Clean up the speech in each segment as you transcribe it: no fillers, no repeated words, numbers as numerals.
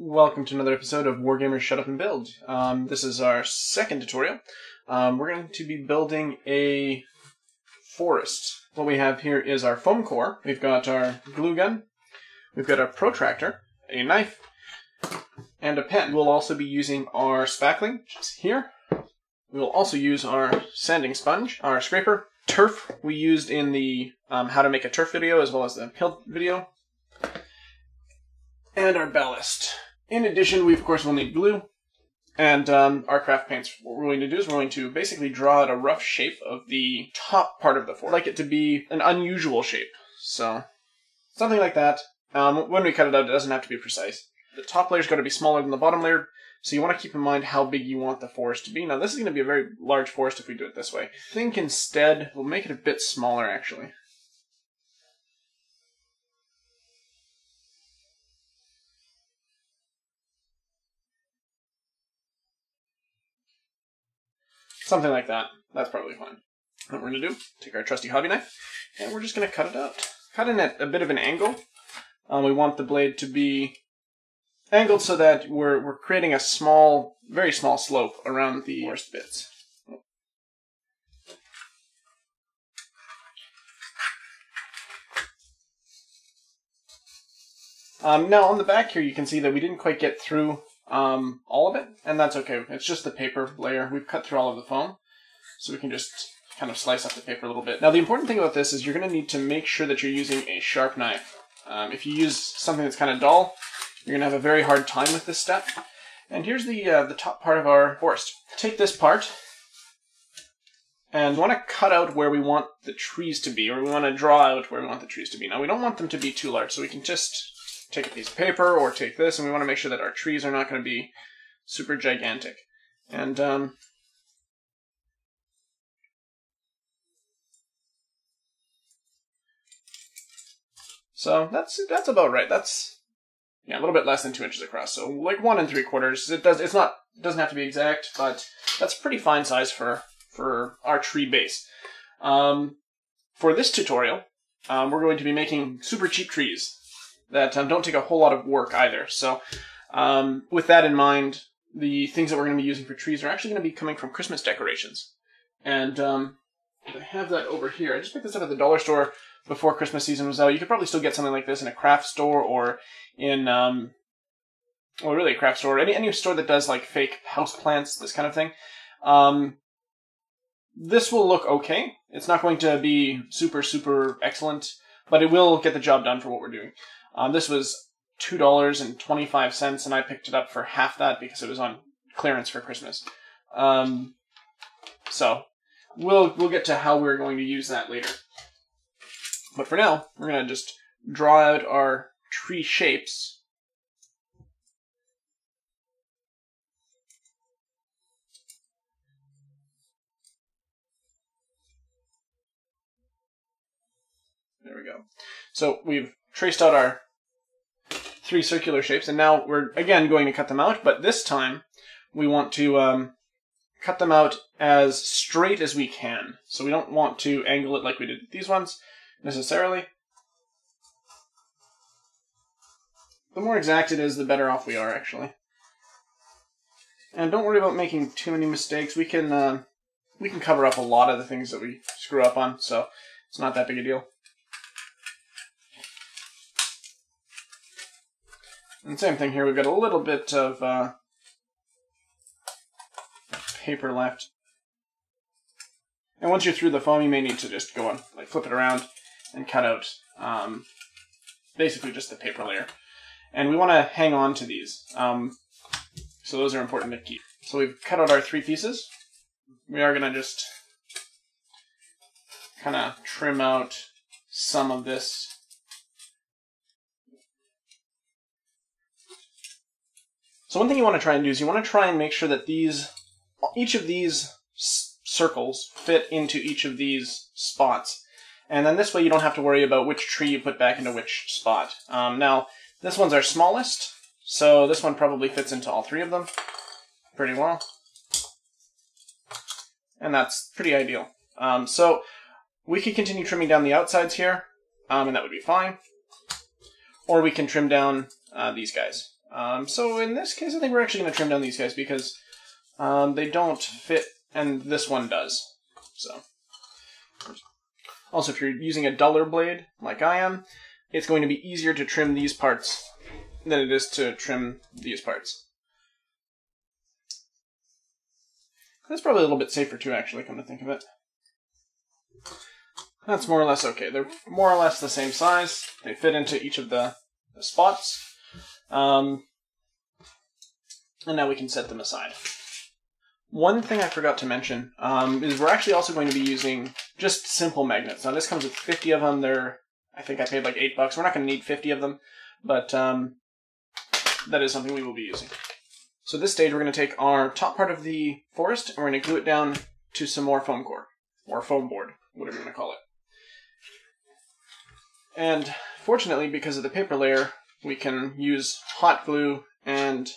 Welcome to another episode of Wargamers Shut Up and Build. This is our second tutorial. We're going to be building a forest. What we have here is our foam core. We've got our glue gun. We've got our protractor, a knife, and a pen. We'll also be using our spackling, which is here. We will also use our sanding sponge, our scraper, turf we used in the how to make a turf video as well as the hill video, and our ballast. In addition, we of course will need glue and our craft paints. What we're going to do is we're going to basically draw out a rough shape of the top part of the fort. I'd like it to be an unusual shape, so something like that. When we cut it out, it doesn't have to be precise. The top layer's got to be smaller than the bottom layer, so you want to keep in mind how big you want the forest to be. Now this is going to be a very large forest if we do it this way. I think instead we'll make it a bit smaller actually. Something like that. That's probably fine. What we're going to do, take our trusty hobby knife, and we're just going to cut it out. Cut in at a bit of an angle. We want the blade to be angled so that we're creating a small, very small slope around the worst bits. Now on the back here you can see that we didn't quite get through all of it, and that's okay. It's just the paper layer. We've cut through all of the foam, so we can just kind of slice up the paper a little bit. Now the important thing about this is you're going to need to make sure that you're using a sharp knife. If you use something that's kind of dull, you're going to have a very hard time with this step. And here's the top part of our forest. Take this part, and we want to cut out where we want the trees to be, or we want to draw out where we want the trees to be. Now we don't want them to be too large, so we can just take a piece of paper or take this, and we want to make sure that our trees are not going to be super gigantic. And so that's about right. That's a little bit less than 2 inches across. So like 1 3/4. It doesn't have to be exact, but that's pretty fine size for our tree base. For this tutorial, we're going to be making super cheap trees that don't take a whole lot of work either. So with that in mind, the things that we're going to be using for trees are actually going to be coming from Christmas decorations. And I have that over here. I just picked this up at the dollar store before Christmas season was out. You could probably still get something like this in a craft store or in, well, really a craft store, any store that does like fake house plants, this kind of thing. This will look okay. It's not going to be super, super excellent, but it will get the job done for what we're doing. This was $2.25, and I picked it up for half that because it was on clearance for Christmas. So we'll get to how we're going to use that later. But for now, we're going to just draw out our tree shapes. There we go. So we've traced out our 3 circular shapes, and now we're again going to cut them out, but this time we want to cut them out as straight as we can. So we don't want to angle it like we did with these ones necessarily. The more exact it is, the better off we are, actually. And don't worry about making too many mistakes. We can cover up a lot of the things that we screw up on, so it's not that big a deal. And same thing here, we've got a little bit of paper left. And once you're through the foam, you may need to just go on, like flip it around and cut out basically just the paper layer. And we want to hang on to these. So those are important to keep. So we've cut out our 3 pieces. We are going to just kind of trim out some of this. So one thing you want to try and do is you want to try and make sure that each of these circles fit into each of these spots. And then this way you don't have to worry about which tree you put back into which spot. Now, this one's our smallest, so this one probably fits into all 3 of them pretty well. And that's pretty ideal. So we could continue trimming down the outsides here, and that would be fine. Or we can trim down these guys. So in this case, I think we're actually going to trim down these guys because they don't fit, and this one does. So, also, if you're using a duller blade, like I am, it's going to be easier to trim these parts than it is to trim these parts. That's probably a little bit safer too, actually, come to think of it. That's more or less okay. They're more or less the same size. They fit into each of the spots. And now we can set them aside. One thing I forgot to mention is we're actually also going to be using just simple magnets. Now this comes with 50 of them. I think I paid like $8. We're not going to need 50 of them, but that is something we will be using. So this stage we're going to take our top part of the forest and we're going to glue it down to some more foam core, or foam board, whatever you want to call it. And fortunately, because of the paper layer, we can use hot glue and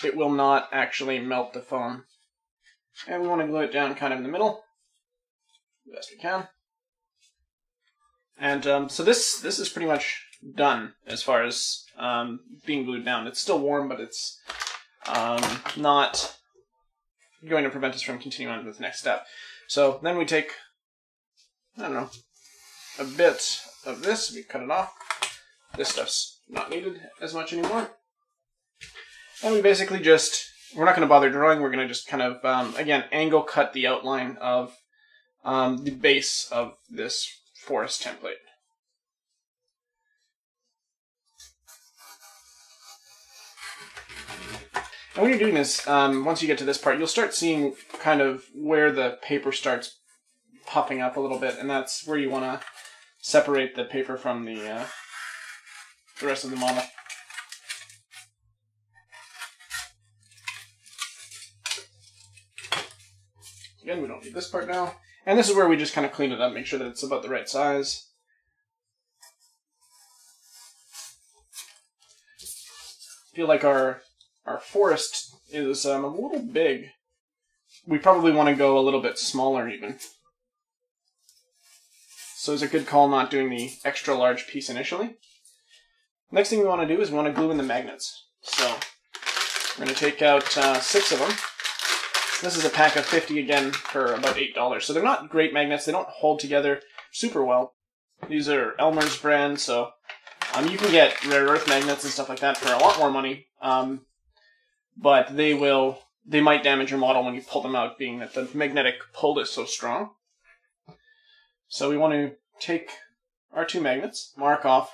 it will not actually melt the foam. And we want to glue it down kind of in the middle, the best we can. And so this is pretty much done as far as being glued down. It's still warm, but it's not going to prevent us from continuing on to the next step. So then we take, I don't know, a bit of this, we cut it off. This stuff's not needed as much anymore. And we basically we're not going to bother drawing, we're going to just kind of, again, angle cut the outline of the base of this forest template. And when you're doing this, once you get to this part, you'll start seeing kind of where the paper starts popping up a little bit, and that's where you want to separate the paper from the rest of the model. Again, we don't need this part now. And this is where we just kind of clean it up, make sure that it's about the right size. I feel like our forest is a little big. We probably want to go a little bit smaller even. So it's a good call not doing the extra large piece initially. Next thing we want to do is we want to glue in the magnets. So we're going to take out 6 of them. This is a pack of 50 again for about $8. So they're not great magnets. They don't hold together super well. These are Elmer's brand, so you can get rare earth magnets and stuff like that for a lot more money. But they might damage your model when you pull them out, being that the magnetic pull is so strong. So we want to take our 2 magnets, mark off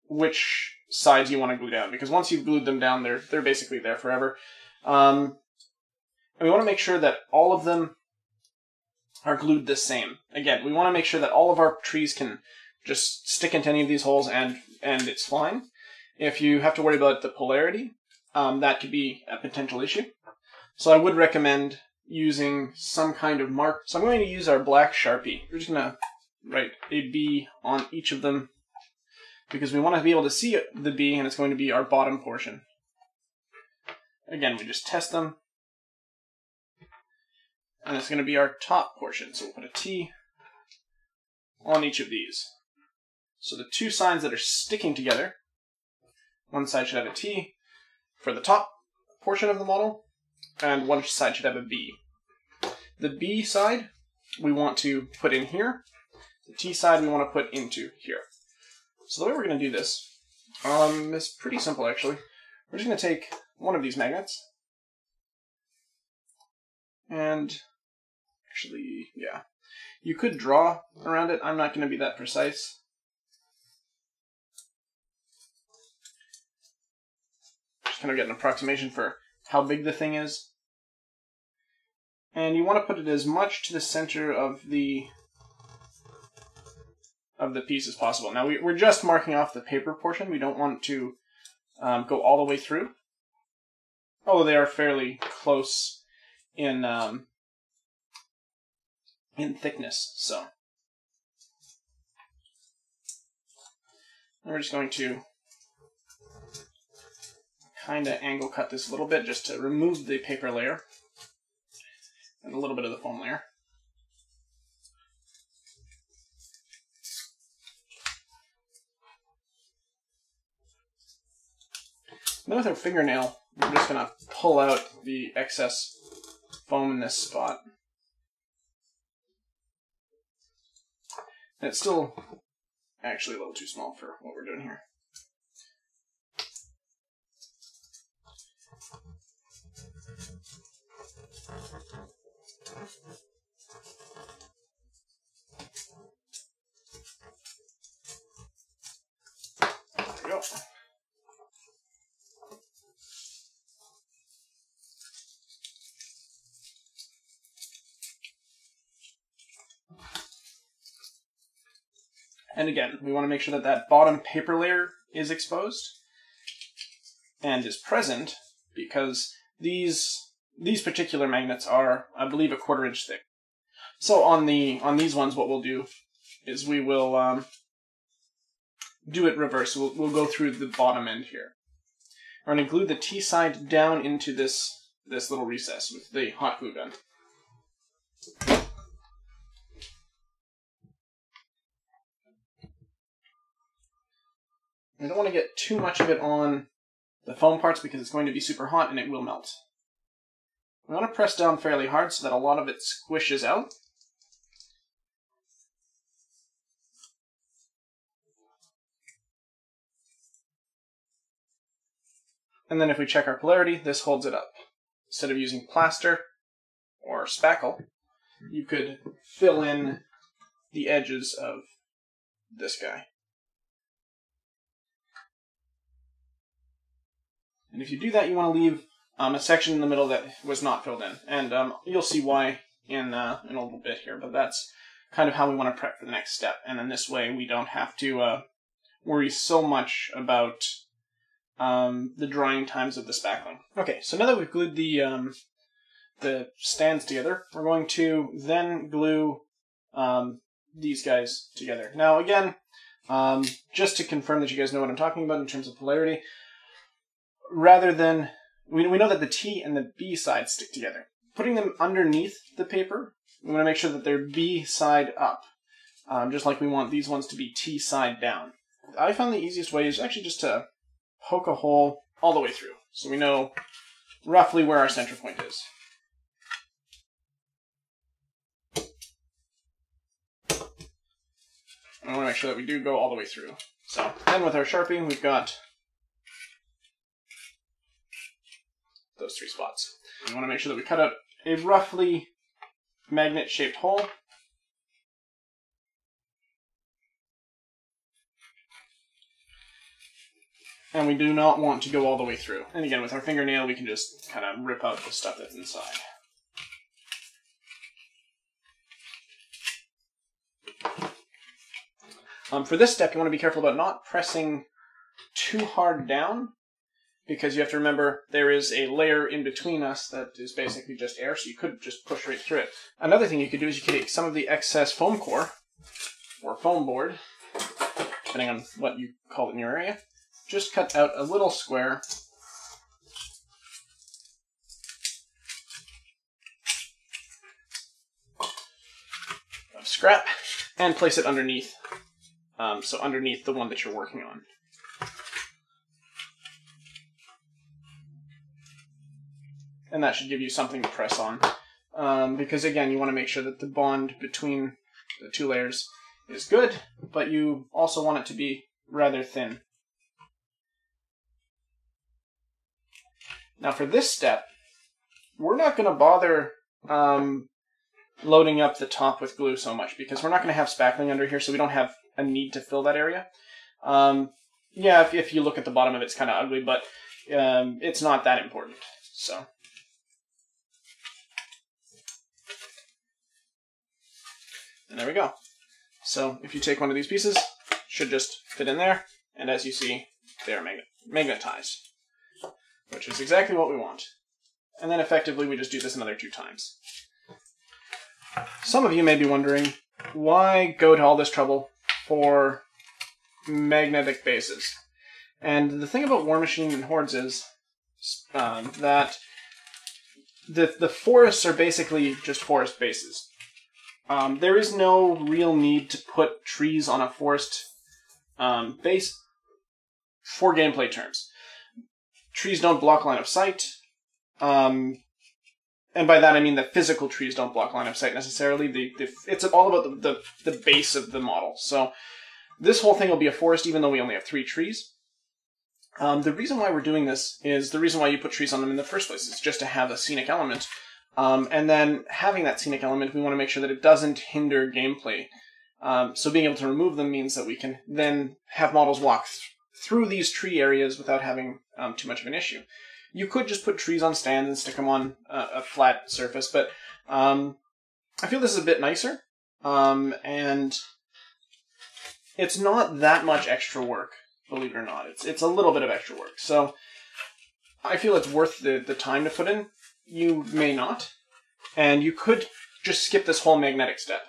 which sides you want to glue down, because once you've glued them down, they're basically there forever. And we want to make sure that all of them are glued the same. Again, we want to make sure that all of our trees can just stick into any of these holes and it's fine. If you have to worry about the polarity, that could be a potential issue. So I would recommend using some kind of mark. So I'm going to use our black Sharpie. We're just going to write a B on each of them because we want to be able to see the B, and it's going to be our bottom portion. Again, we just test them. And it's going to be our top portion. So we'll put a T on each of these. So the 2 signs that are sticking together, one side should have a T for the top portion of the model, and one side should have a B. The B side we want to put in here. The T side we want to put into here. So the way we're going to do this is pretty simple, actually. We're just going to take one of these magnets, and actually, yeah, you could draw around it. I'm not going to be that precise. Just kind of get an approximation for how big the thing is. And you want to put it as much to the center of the piece as possible. Now we're just marking off the paper portion. We don't want to go all the way through, although they are fairly close in thickness. So we're just going to kind of angle cut this a little bit just to remove the paper layer and a little bit of the foam layer. Then with our fingernail, we're just going to pull out the excess foam in this spot. And it's still actually a little too small for what we're doing here. There we go. And again, we want to make sure that that bottom paper layer is exposed and is present, because these particular magnets are, I believe, a 1/4 inch thick. So on these ones, what we'll do is we will do it reverse. We'll go through the bottom end here. We're going to glue the T side down into this little recess with the hot glue gun. We don't want to get too much of it on the foam parts because it's going to be super hot and it will melt. We want to press down fairly hard so that a lot of it squishes out. And then if we check our polarity, this holds it up. Instead of using plaster or spackle, you could fill in the edges of this guy. And if you do that, you want to leave a section in the middle that was not filled in. And you'll see why in a little bit here, but that's kind of how we want to prep for the next step. And then this way we don't have to worry so much about the drying times of the spackling. Okay, so now that we've glued the stands together, we're going to then glue these guys together. Now again, just to confirm that you guys know what I'm talking about in terms of polarity, rather than, we know that the T and the B side stick together. Putting them underneath the paper, we want to make sure that they're B side up, just like we want these ones to be T side down. I found the easiest way is actually just to poke a hole all the way through, so we know roughly where our center point is. And I want to make sure that we do go all the way through. So then with our Sharpie, we've got those 3 spots. We want to make sure that we cut out a roughly magnet-shaped hole. And we do not want to go all the way through. And again, with our fingernail, we can just kind of rip out the stuff that's inside. For this step, you want to be careful about not pressing too hard down, because you have to remember there is a layer in between us that is basically just air, so you could just push right through it. Another thing you could do is you could take some of the excess foam core, or foam board, depending on what you call it in your area. Just cut out a little square of scrap and place it underneath, so underneath the one that you're working on. And that should give you something to press on, because again, you want to make sure that the bond between the 2 layers is good, but you also want it to be rather thin. Now for this step, we're not going to bother loading up the top with glue so much, because we're not going to have spackling under here, so we don't have a need to fill that area. Yeah, if you look at the bottom of it, it's kind of ugly, but it's not that important. So. And there we go. So if you take one of these pieces, it should just fit in there, and as you see, they are magnetized, which is exactly what we want. And then effectively we just do this another 2 times. Some of you may be wondering, why go to all this trouble for magnetic bases? And the thing about War Machine and Hordes is that the forests are basically just forest bases. There is no real need to put trees on a forest base for gameplay terms. trees don't block line of sight. And by that I mean that physical trees don't block line of sight necessarily. It's all about the base of the model. So this whole thing will be a forest even though we only have 3 trees. The reason why we're doing this is the reason why you put trees on them in the first place. It's just to have a scenic element. And then having that scenic element, we want to make sure that it doesn't hinder gameplay. So being able to remove them means that we can then have models walk through these tree areas without having too much of an issue. You could just put trees on stands and stick them on a flat surface, but I feel this is a bit nicer. And it's not that much extra work, believe it or not. It's a little bit of extra work. So I feel it's worth the time to put in. You may not. And you could just skip this whole magnetic step.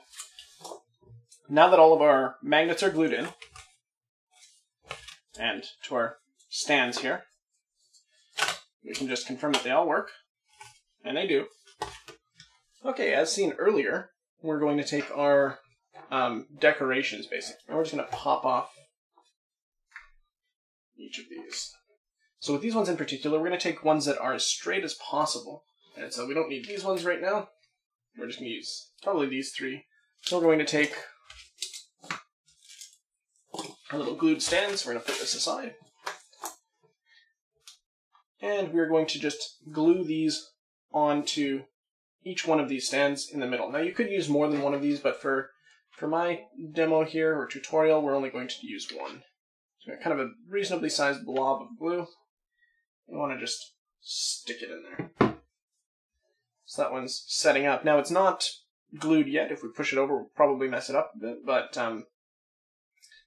Now that all of our magnets are glued in, and to our stands here, we can just confirm that they all work. And they do. Okay, as seen earlier, we're going to take our decorations, basically. And we're just going to pop off each of these. So with these ones in particular, we're going to take ones that are as straight as possible. And so we don't need these ones right now. We're just going to use probably these 3. So we're going to take our little glued stands. We're going to put this aside. And we're going to just glue these onto each one of these stands in the middle. Now you could use more than one of these, but for my demo here, or tutorial, we're only going to use one. So kind of a reasonably sized blob of glue. You want to just stick it in there. So that one's setting up. Now it's not glued yet. If we push it over, we'll probably mess it up a bit, but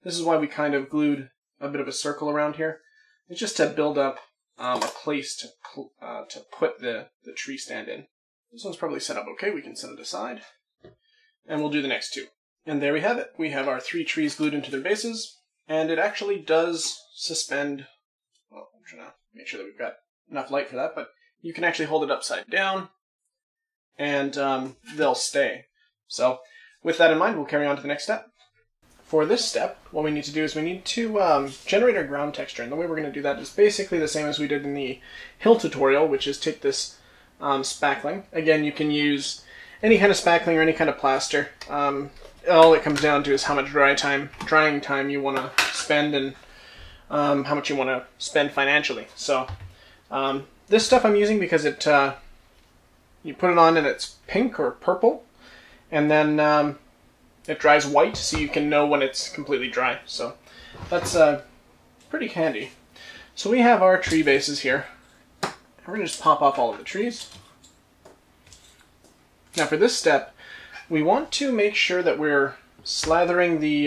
this is why we kind of glued a bit of a circle around here. It's just to build up a place to put the tree stand in. This one's probably set up okay. We can set it aside. And we'll do the next 2. And there we have it. We have our 3 trees glued into their bases. And it actually does suspend... Well, I'm trying to make sure that we've got enough light for that, but you can actually hold it upside down, and they'll stay. So, with that in mind, we'll carry on to the next step. For this step, what we need to do is we need to generate our ground texture, and the way we're going to do that is basically the same as we did in the hill tutorial, which is take this spackling. Again, you can use any kind of spackling or any kind of plaster. All it comes down to is how much drying time you want to spend, and how much you want to spend financially. So this stuff I'm using because it you put it on and it's pink or purple, and then it dries white, so you can know when it's completely dry. So that's pretty handy. So we have our tree bases here. We're going to just pop off all of the trees. Now for this step, we want to make sure that we're slathering the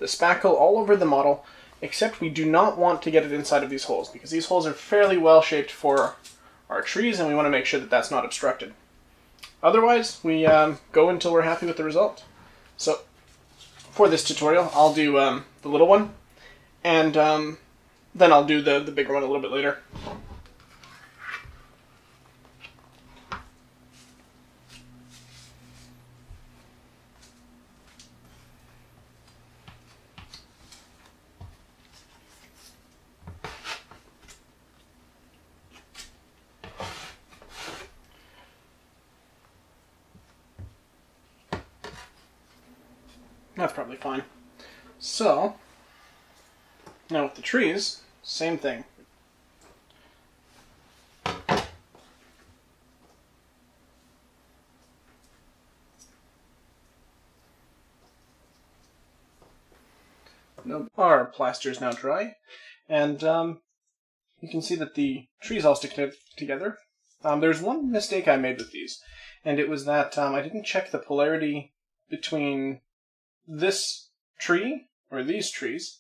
spackle all over the model, except we do not want to get it inside of these holes, because these holes are fairly well shaped for our trees, and we want to make sure that that's not obstructed. Otherwise, we go until we're happy with the result. So for this tutorial, I'll do the little one, and then I'll do the bigger one a little bit later. That's probably fine. So, now with the trees, same thing. Our plaster is now dry, and you can see that the trees all stick together. There's one mistake I made with these, and it was that I didn't check the polarity between this tree, or these trees,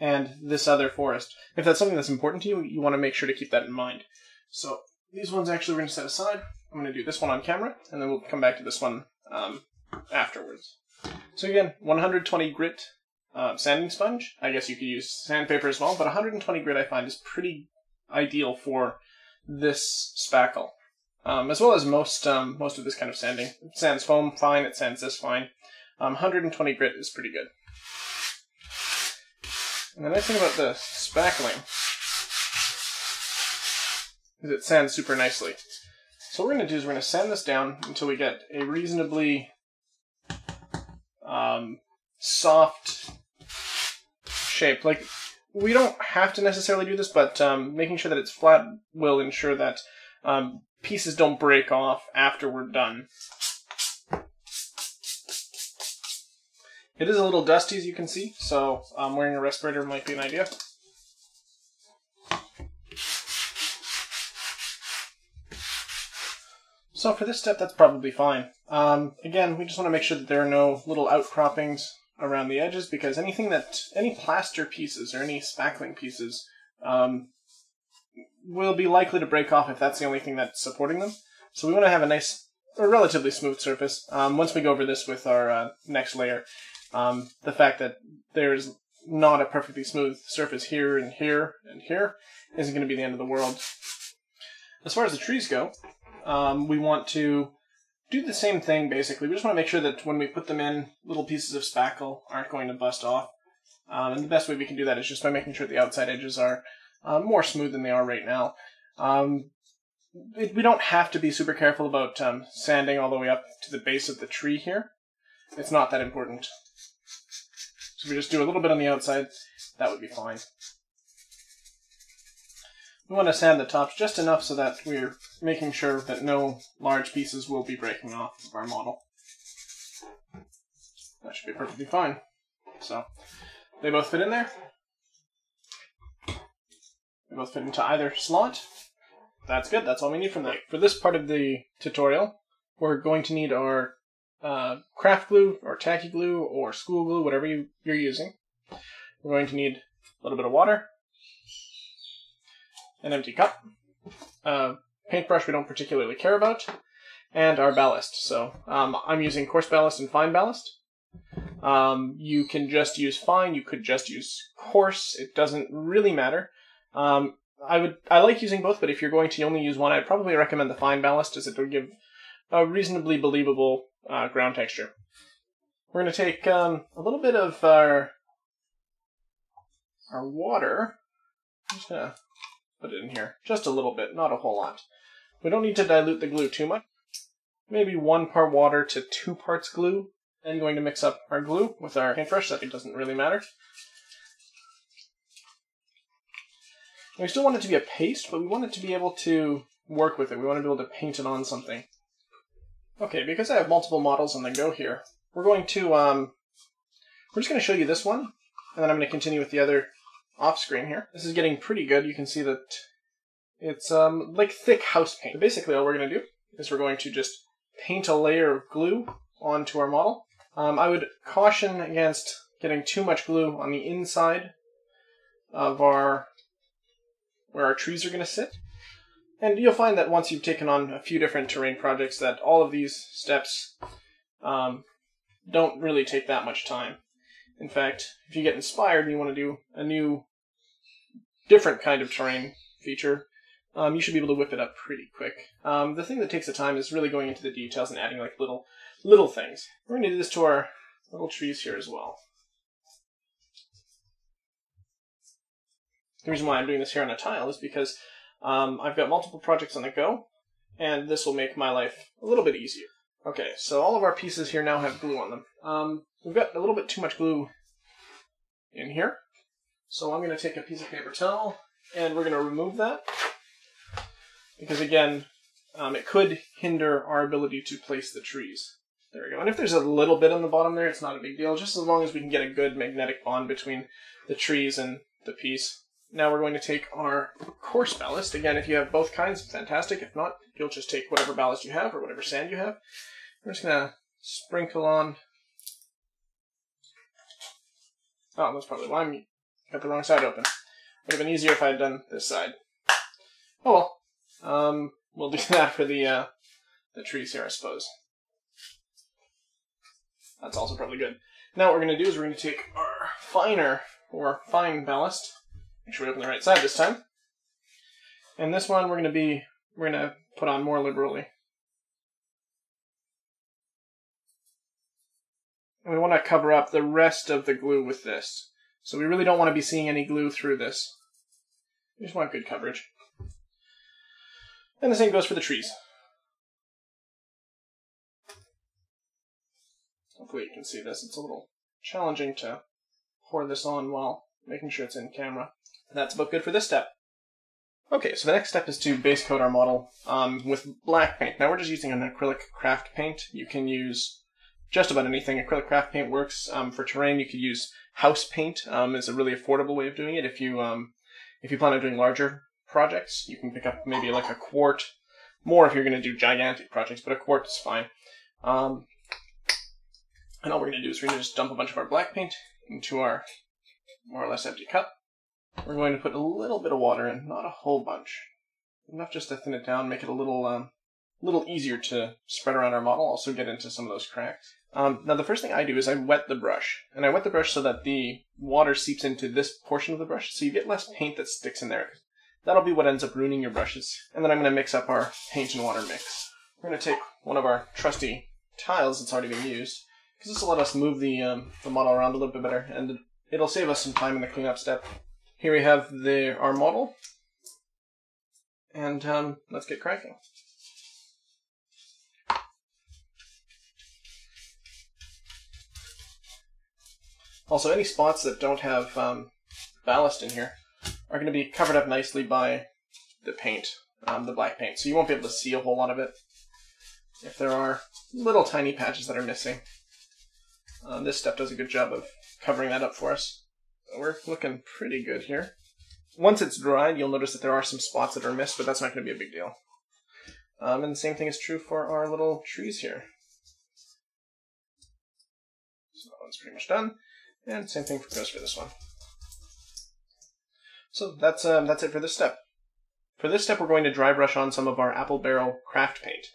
and this other forest. If that's something that's important to you, you want to make sure to keep that in mind. So these ones actually we're going to set aside. I'm going to do this one on camera, and then we'll come back to this one afterwards. So again, 120 grit sanding sponge. I guess you could use sandpaper as well, but 120 grit I find is pretty ideal for this spackle, as well as most of this kind of sanding. It sands foam fine, it sands this fine. 120 grit is pretty good. And the nice thing about the spackling because it sands super nicely. So what we're going to do is we're going to sand this down until we get a reasonably soft shape. Like, we don't have to necessarily do this, but making sure that it's flat will ensure that pieces don't break off after we're done. It is a little dusty, as you can see, so wearing a respirator might be an idea. So for this step, that's probably fine. Again, we just want to make sure that there are no little outcroppings around the edges, because any plaster pieces or any spackling pieces will be likely to break off if that's the only thing that's supporting them. So we want to have a relatively smooth surface. Once we go over this with our next layer, the fact that there's not a perfectly smooth surface here and here and here isn't going to be the end of the world. As far as the trees go, we want to do the same thing, basically. We just want to make sure that when we put them in, little pieces of spackle aren't going to bust off. And the best way we can do that is just by making sure the outside edges are more smooth than they are right now. We don't have to be super careful about sanding all the way up to the base of the tree here. It's not that important. So if we just do a little bit on the outside, that would be fine. We want to sand the tops just enough so that we're making sure that no large pieces will be breaking off of our model. That should be perfectly fine. So, they both fit in there. They both fit into either slot. That's good, that's all we need from that. For this part of the tutorial, we're going to need our craft glue, or tacky glue, or school glue, whatever you're using. We're going to need a little bit of water, an empty cup, paintbrush we don't particularly care about, and our ballast. So I'm using coarse ballast and fine ballast. You can just use fine, you could just use coarse, it doesn't really matter. I like using both, but if you're going to only use one, I'd probably recommend the fine ballast, as it would give a reasonably believable ground texture. We're going to take a little bit of our water. I'm just going to put it in here. Just a little bit, not a whole lot. We don't need to dilute the glue too much. Maybe 1 part water to 2 parts glue. Then going to mix up our glue with our paintbrush, so it doesn't really matter. We still want it to be a paste, but we want it to be able to work with it. We want to be able to paint it on something. Okay, because I have multiple models on the go here, we're going to, we're just going to show you this one, and then I'm going to continue with the other off screen here. This is getting pretty good. You can see that it's like thick house paint. So basically all we're going to do is we're going to just paint a layer of glue onto our model. I would caution against getting too much glue on the inside of where our trees are going to sit. And you'll find that once you've taken on a few different terrain projects that all of these steps don't really take that much time. In fact, if you get inspired and you want to do a new, different kind of terrain feature, you should be able to whip it up pretty quick. The thing that takes the time is really going into the details and adding like little things. We're going to do this to our little trees here as well. The reason why I'm doing this here on a tile is because I've got multiple projects on the go, and this will make my life a little bit easier. Okay, so all of our pieces here now have glue on them. We've got a little bit too much glue in here, so I'm going to take a piece of paper towel, and we're going to remove that, because again, it could hinder our ability to place the trees. There we go. And if there's a little bit on the bottom there, it's not a big deal, just as long as we can get a good magnetic bond between the trees and the piece. Now we're going to take our coarse ballast. Again, if you have both kinds, fantastic. If not, you'll just take whatever ballast you have or whatever sand you have. We're just going to sprinkle on. Oh, that's probably why I got the wrong side open. Would have been easier if I had done this side. Oh well. We'll do that for the trees here, I suppose. That's also probably good. Now what we're going to do is we're going to take our fine ballast. Make sure we open the right side this time. And this one we're going to put on more liberally. And we want to cover up the rest of the glue with this. So we really don't want to be seeing any glue through this. We just want good coverage. And the same goes for the trees. Hopefully you can see this. It's a little challenging to pour this on while making sure it's in camera. And that's about good for this step. Okay, so the next step is to base coat our model with black paint. Now we're just using an acrylic craft paint. You can use just about anything. Acrylic craft paint works. For terrain, you could use house paint. It's a really affordable way of doing it. If you plan on doing larger projects, you can pick up maybe like a quart, more if you're going to do gigantic projects, but a quart is fine. And all we're going to do is we're going to just dump a bunch of our black paint into our more or less empty cup. We're going to put a little bit of water in, not a whole bunch. Enough just to thin it down, make it a little easier to spread around our model, also get into some of those cracks. Now the first thing I do is I wet the brush. And I wet the brush so that the water seeps into this portion of the brush, so you get less paint that sticks in there. That'll be what ends up ruining your brushes. And then I'm going to mix up our paint and water mix. We're going to take one of our trusty tiles that's already been used, because this will let us move the model around a little bit better, and it'll save us some time in the cleanup step. Here we have our model, and let's get cracking. Also, any spots that don't have ballast in here are going to be covered up nicely by the paint, the black paint, so you won't be able to see a whole lot of it if there are little tiny patches that are missing. This step does a good job of covering that up for us. So we're looking pretty good here. Once it's dried, you'll notice that there are some spots that are missed, but that's not going to be a big deal. And the same thing is true for our little trees here. So that one's pretty much done. And same thing goes for this one. So that's it for this step. For this step, we're going to dry brush on some of our apple barrel craft paint.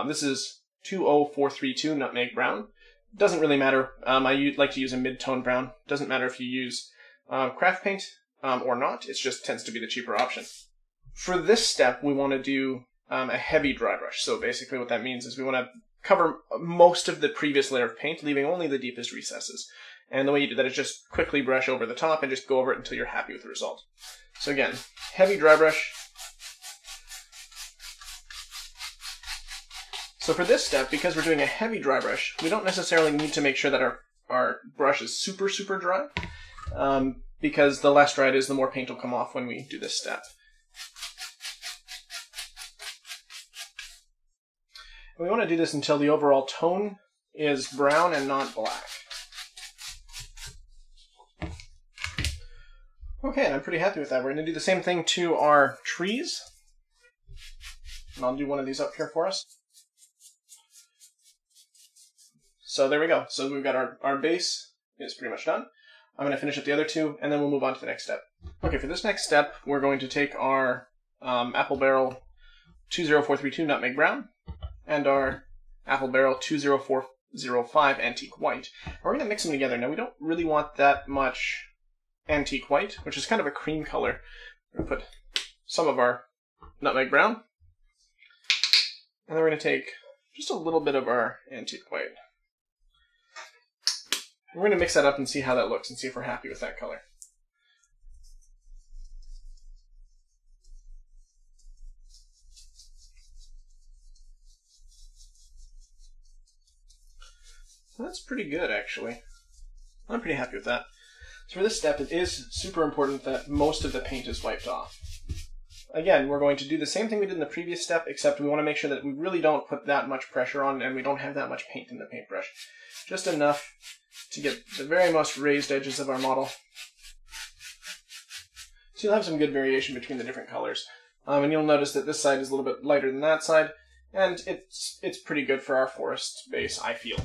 This is 20432 Nutmeg Brown. Doesn't really matter. I like to use a mid-tone brown. Doesn't matter if you use craft paint or not. It just tends to be the cheaper option. For this step, we want to do a heavy dry brush. So basically what that means is we want to cover most of the previous layer of paint, leaving only the deepest recesses. And the way you do that is just quickly brush over the top and just go over it until you're happy with the result. So again, heavy dry brush. So for this step, because we're doing a heavy dry brush, we don't necessarily need to make sure that our brush is super, super dry, because the less dry it is, the more paint will come off when we do this step. And we want to do this until the overall tone is brown and not black. Okay, and I'm pretty happy with that. We're going to do the same thing to our trees. And I'll do one of these up here for us. So there we go. So we've got our base is pretty much done. I'm going to finish up the other two, and then we'll move on to the next step. Okay, for this next step, we're going to take our Apple Barrel 20432 Nutmeg Brown and our Apple Barrel 20405 Antique White. We're going to mix them together. Now, we don't really want that much Antique White, which is kind of a cream color. We're going to put some of our Nutmeg Brown, and then we're going to take just a little bit of our Antique White. We're going to mix that up and see how that looks and see if we're happy with that color. So that's pretty good, actually. I'm pretty happy with that. So for this step, it is super important that most of the paint is wiped off. Again, we're going to do the same thing we did in the previous step, except we want to make sure that we really don't put that much pressure on and we don't have that much paint in the paintbrush. Just enough to get the very most raised edges of our model. So you'll have some good variation between the different colors. And you'll notice that this side is a little bit lighter than that side, and it's pretty good for our forest base, I feel.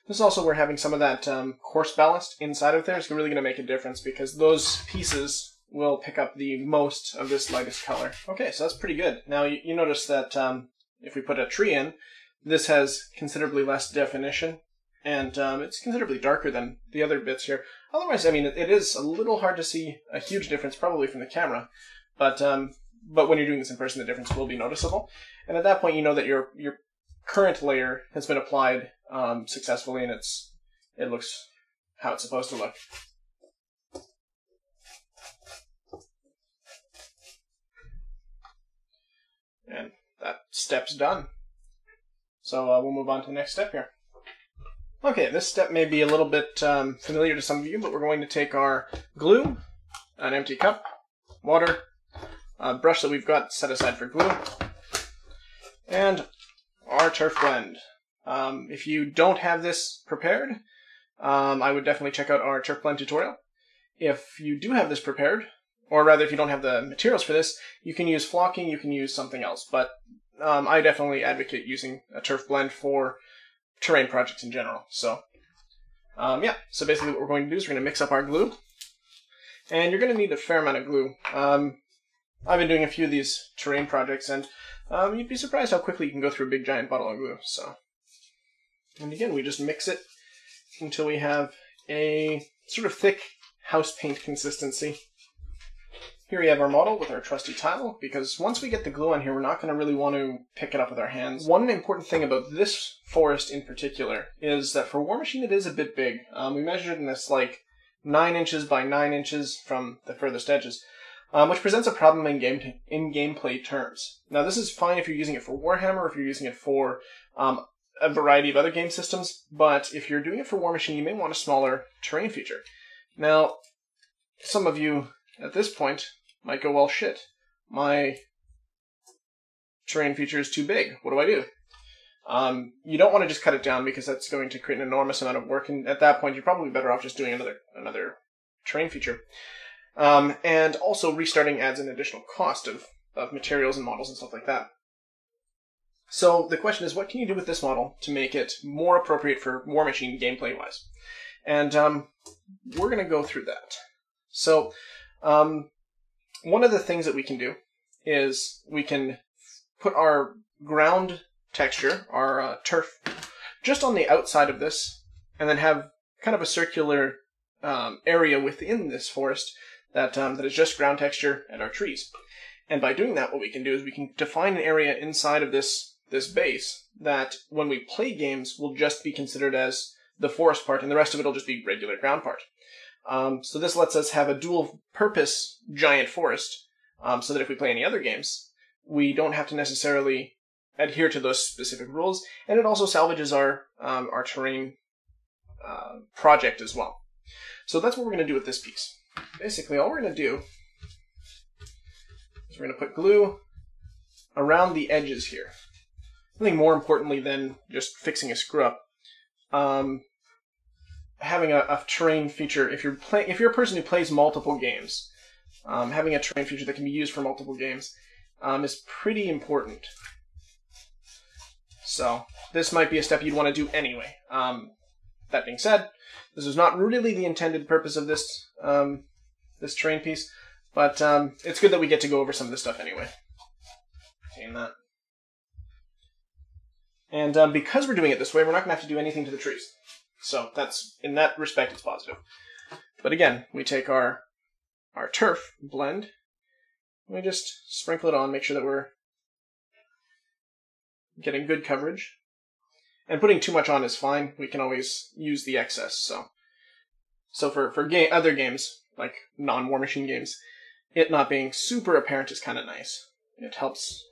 This is also where having some of that coarse ballast inside of there is really going to make a difference, because those pieces will pick up the most of this lightest color. Okay, so that's pretty good. Now you notice that if we put a tree in, this has considerably less definition, and it's considerably darker than the other bits here. Otherwise, I mean, it is a little hard to see a huge difference, probably from the camera, but when you're doing this in person, the difference will be noticeable. And at that point, you know that your current layer has been applied successfully, and it looks how it's supposed to look. And step's done. So we'll move on to the next step here. Okay, this step may be a little bit familiar to some of you, but we're going to take our glue, an empty cup, water, a brush that we've got set aside for glue, and our turf blend. If you don't have this prepared, I would definitely check out our turf blend tutorial. If you do have this prepared, or rather if you don't have the materials for this, you can use flocking, you can use something else, but I definitely advocate using a turf blend for terrain projects in general. So, yeah, so basically what we're going to do is we're going to mix up our glue, and you're going to need a fair amount of glue. I've been doing a few of these terrain projects, and you'd be surprised how quickly you can go through a big giant bottle of glue. So, and again, we just mix it until we have a sort of thick house paint consistency. Here we have our model with our trusty tile, because once we get the glue on here, we're not going to really want to pick it up with our hands. One important thing about this forest in particular is that for War Machine it is a bit big. We measured it in this like 9 inches by 9 inches from the furthest edges, which presents a problem in gameplay terms. Now this is fine if you're using it for Warhammer, or if you're using it for a variety of other game systems, but if you're doing it for War Machine, you may want a smaller terrain feature. Now, some of you at this point might go, well, shit, my terrain feature is too big. What do I do? You don't want to just cut it down, because that's going to create an enormous amount of work, and at that point you're probably better off just doing another terrain feature. And also restarting adds an additional cost of materials and models and stuff like that. So the question is, what can you do with this model to make it more appropriate for War Machine gameplay-wise? And we're going to go through that. So one of the things that we can do is we can put our ground texture, our turf, just on the outside of this, and then have kind of a circular area within this forest that is just ground texture and our trees. And by doing that, what we can do is we can define an area inside of this base that, when we play games, will just be considered as the forest part, and the rest of it will just be regular ground part. So this lets us have a dual-purpose giant forest, so that if we play any other games, we don't have to necessarily adhere to those specific rules, and it also salvages our terrain project as well. So that's what we're going to do with this piece. Basically, all we're going to do is we're going to put glue around the edges here. I think more importantly than just fixing a screw-up, having a terrain feature, if you're a person who plays multiple games, having a terrain feature that can be used for multiple games is pretty important. So this might be a step you'd want to do anyway. That being said, this is not really the intended purpose of this this terrain piece, but it's good that we get to go over some of this stuff anyway. Name that. And because we're doing it this way, we're not going to have to do anything to the trees. So that's, in that respect, it's positive. But again, we take our turf blend, and we just sprinkle it on, make sure that we're getting good coverage. And putting too much on is fine. We can always use the excess. So for other games, like non-War Machine games, it not being super apparent is kind of nice. It helps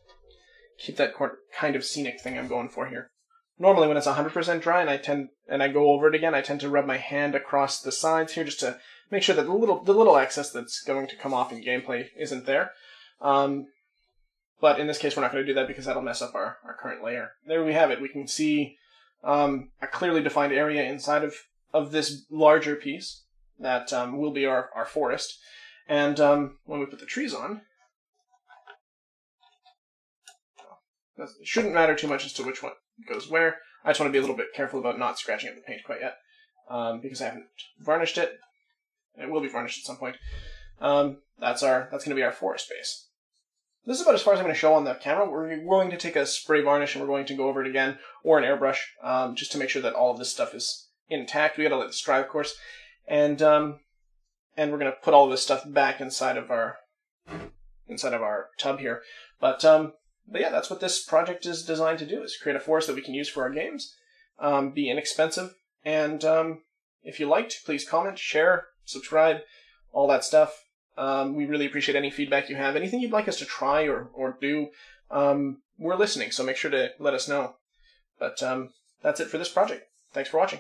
keep that kind of scenic thing I'm going for here. Normally when it's 100% dry and I go over it again, I tend to rub my hand across the sides here just to make sure that the little excess that's going to come off in gameplay isn't there. But in this case, we're not going to do that because that'll mess up our current layer. There we have it. We can see a clearly defined area inside of this larger piece that will be our forest. And when we put the trees on, it shouldn't matter too much as to which one goes where. I just want to be a little bit careful about not scratching up the paint quite yet, because I haven't varnished it. It will be varnished at some point. That's going to be our forest base. This is about as far as I'm going to show on the camera. We're going to take a spray varnish and we're going to go over it again, or an airbrush, just to make sure that all of this stuff is intact. We got to let this dry, of course, and we're going to put all of this stuff back inside of our tub here. But yeah, that's what this project is designed to do, is create a forest that we can use for our games, be inexpensive, and if you liked, please comment, share, subscribe, all that stuff. We really appreciate any feedback you have. Anything you'd like us to try or do, we're listening, so make sure to let us know. But that's it for this project. Thanks for watching.